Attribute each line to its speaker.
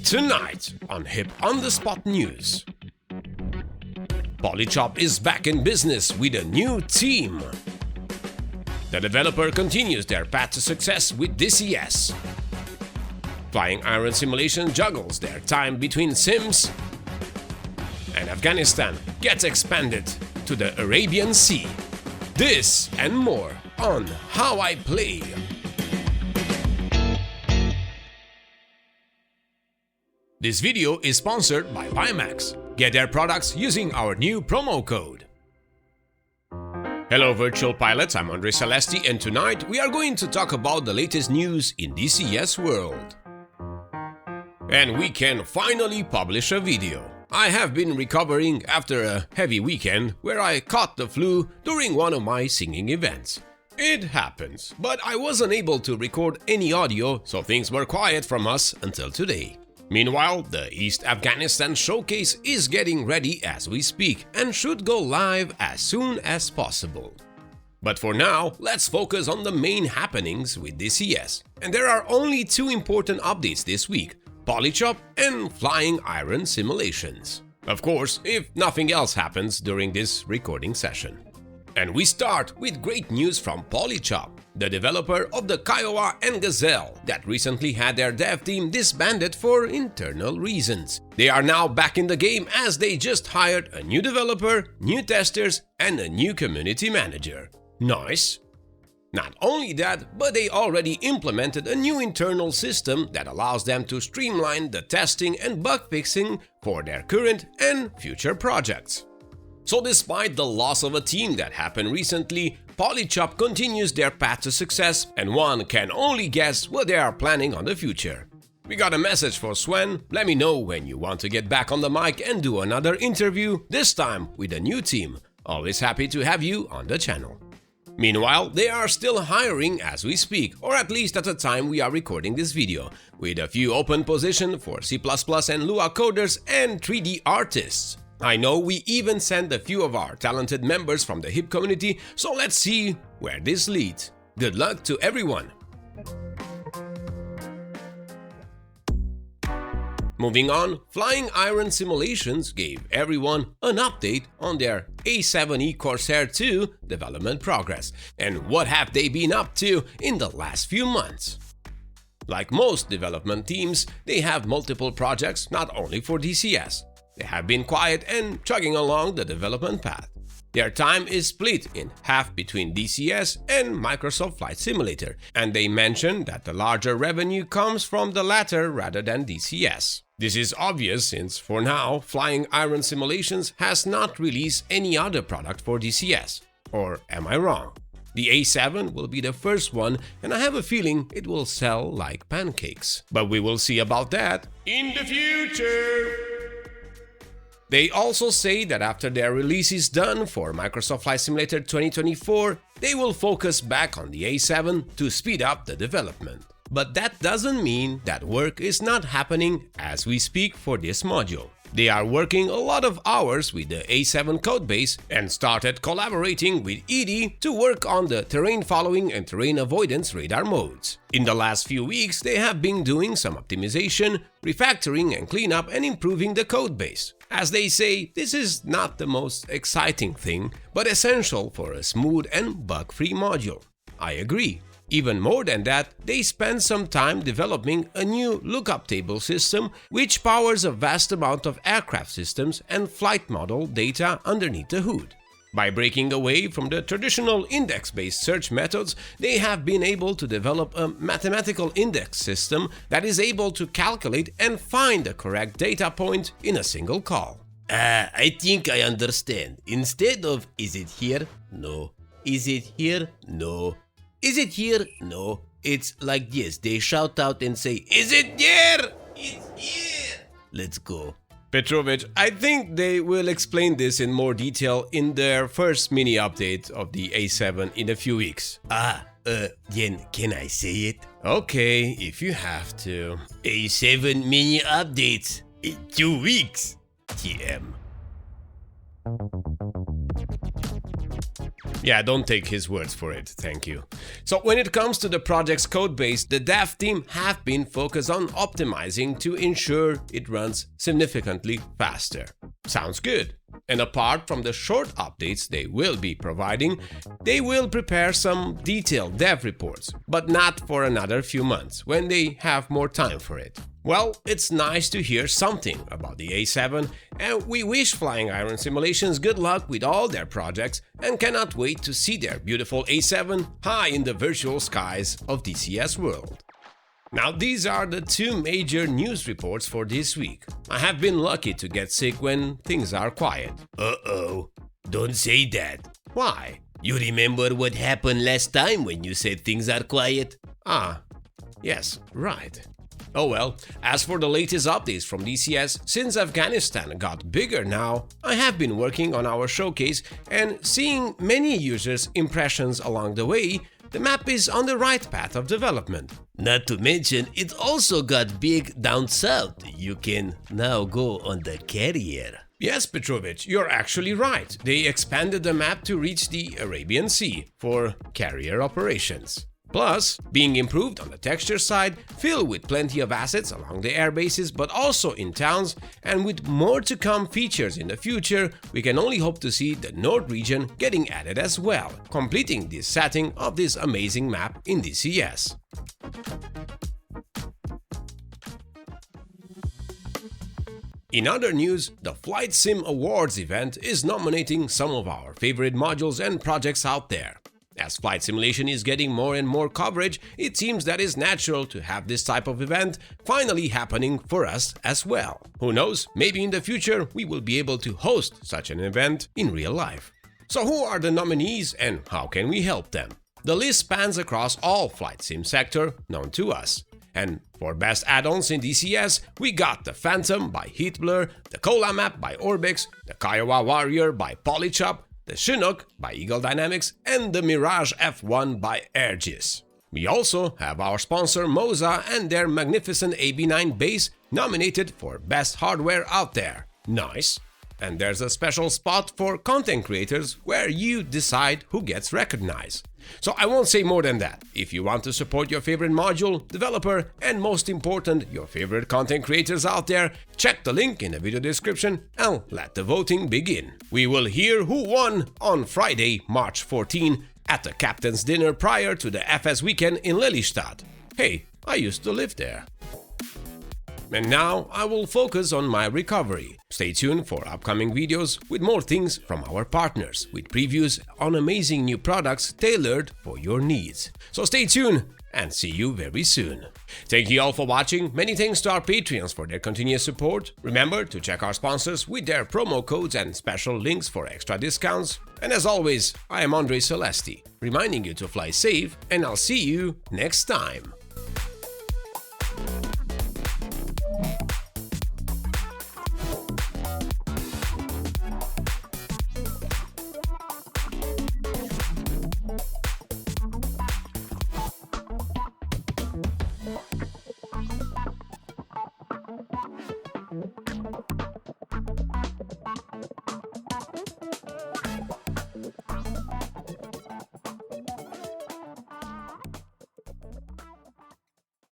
Speaker 1: Tonight on Hip on the Spot News. Polychop is back in business with a new team. The developer continues their path to success with DCS. Flying Iron Simulation juggles their time between sims. And Afghanistan gets expanded to the Arabian Sea. This and more on How I Play. This video is sponsored by pimax. Get their products using our new promo code. Hello virtual pilots, I'm Andre Celesti, and tonight we are going to talk about the latest news in DCS world. And we can finally publish a video. I have been recovering after a heavy weekend where I caught the flu during one of my singing events. It happens, but I wasn't able to record any audio, so things were quiet from us until today. Meanwhile, the East Afghanistan showcase is getting ready as we speak and should go live as soon as possible. But for now, let's focus on the main happenings with DCS. And there are only two important updates this week: Polychop and Flying Iron Simulations. Of course, if nothing else happens during this recording session. And we start with great news from Polychop, the developer of the Kiowa and Gazelle that recently had their dev team disbanded for internal reasons. They are now back in the game as they just hired a new developer, new testers, and a new community manager. Nice! Not only that, but they already implemented a new internal system that allows them to streamline the testing and bug fixing for their current and future projects. So despite the loss of a team that happened recently, Polychop continues their path to success, and one can only guess what they are planning on the future. We got a message for Sven. Let me know when you want to get back on the mic and do another interview, this time with a new team. Always happy to have you on the channel. Meanwhile, they are still hiring as we speak, or at least at the time we are recording this video, with a few open positions for C++ and Lua coders and 3D artists. I know we even sent a few of our talented members from the HIP community, so let's see where this leads. Good luck to everyone! Moving on, Flying Iron Simulations gave everyone an update on their A7E Corsair 2 development progress, and what have they been up to in the last few months. Like most development teams, they have multiple projects not only for DCS. They have been quiet and chugging along the development path. Their time is split in half between DCS and Microsoft Flight Simulator, and they mention that the larger revenue comes from the latter rather than DCS. This is obvious since, for now, Flying Iron Simulations has not released any other product for DCS. Or am I wrong? The A7 will be the first one, and I have a feeling it will sell like pancakes. But we will see about that in the future! They also say that after their release is done for Microsoft Flight Simulator 2024, they will focus back on the A7 to speed up the development. But that doesn't mean that work is not happening as we speak for this module. They are working a lot of hours with the A7 codebase and started collaborating with ED to work on the terrain following and terrain avoidance radar modes. In the last few weeks, they have been doing some optimization, refactoring and cleanup and improving the codebase. As they say, this is not the most exciting thing, but essential for a smooth and bug-free module. I agree. Even more than that, they spend some time developing a new lookup table system which powers a vast amount of aircraft systems and flight model data underneath the hood. By breaking away from the traditional index-based search methods, they have been able to develop a mathematical index system that is able to calculate and find the correct data point in a single call.
Speaker 2: I think I understand. Instead of "is it here?" No. "Is it here?" No. "Is it here?" No. It's like this. They shout out and say, "Is it here?" "It's here." Let's go.
Speaker 1: Petrovic, I think they will explain this in more detail in their first mini update of the A7 in a few weeks.
Speaker 2: Then can I say it?
Speaker 1: Okay, if you have to.
Speaker 2: A7 mini updates in 2 weeks. TM.
Speaker 1: Yeah, don't take his words for it, thank you. So when it comes to the project's codebase, the dev team have been focused on optimizing to ensure it runs significantly faster. Sounds good. And apart from the short updates they will be providing, they will prepare some detailed dev reports, but not for another few months, when they have more time for it. Well, it's nice to hear something about the A7, and we wish Flying Iron Simulations good luck with all their projects and cannot wait to see their beautiful A7 high in the virtual skies of DCS World. Now, these are the two major news reports for this week. I have been lucky to get sick when things are quiet.
Speaker 2: Uh-oh, don't say that.
Speaker 1: Why?
Speaker 2: You remember what happened last time when you said things are quiet?
Speaker 1: Ah, yes, right. Oh well, as for the latest updates from DCS, since Afghanistan got bigger now, I have been working on our showcase and seeing many users' impressions along the way. The map is on the right path of development.
Speaker 2: Not to mention, it also got big down south. You can now go on the carrier.
Speaker 1: Yes, Petrovich, you're actually right. They expanded the map to reach the Arabian Sea for carrier operations. Plus, being improved on the texture side, filled with plenty of assets along the air bases but also in towns, and with more to come features in the future, we can only hope to see the North region getting added as well, completing this setting of this amazing map in DCS. In other news, the Flight Sim Awards event is nominating some of our favorite modules and projects out there. As flight simulation is getting more and more coverage, it seems that it's natural to have this type of event finally happening for us as well. Who knows, maybe in the future we will be able to host such an event in real life. So who are the nominees and how can we help them? The list spans across all flight sim sector known to us. And for best add-ons in DCS, we got the Phantom by Heatblur, the Kola Map by Orbix, the Kiowa Warrior by Polychop, the Chinook by Eagle Dynamics, and the Mirage F1 by Aegis. We also have our sponsor Moza and their magnificent AB9 base nominated for best hardware out there. Nice! And there's a special spot for content creators where you decide who gets recognized. So I won't say more than that. If you want to support your favorite module, developer, and most important, your favorite content creators out there, check the link in the video description and let the voting begin. We will hear who won on Friday, March 14 at the captain's dinner prior to the FS weekend in Lelystad. Hey, I used to live there. And now I will focus on my recovery. Stay tuned for upcoming videos with more things from our partners, with previews on amazing new products tailored for your needs. So stay tuned and see you very soon. Thank you all for watching. Many thanks to our Patreons for their continuous support. Remember to check our sponsors with their promo codes and special links for extra discounts. And as always, I am Andre Celesti, reminding you to fly safe, and I'll see you next time.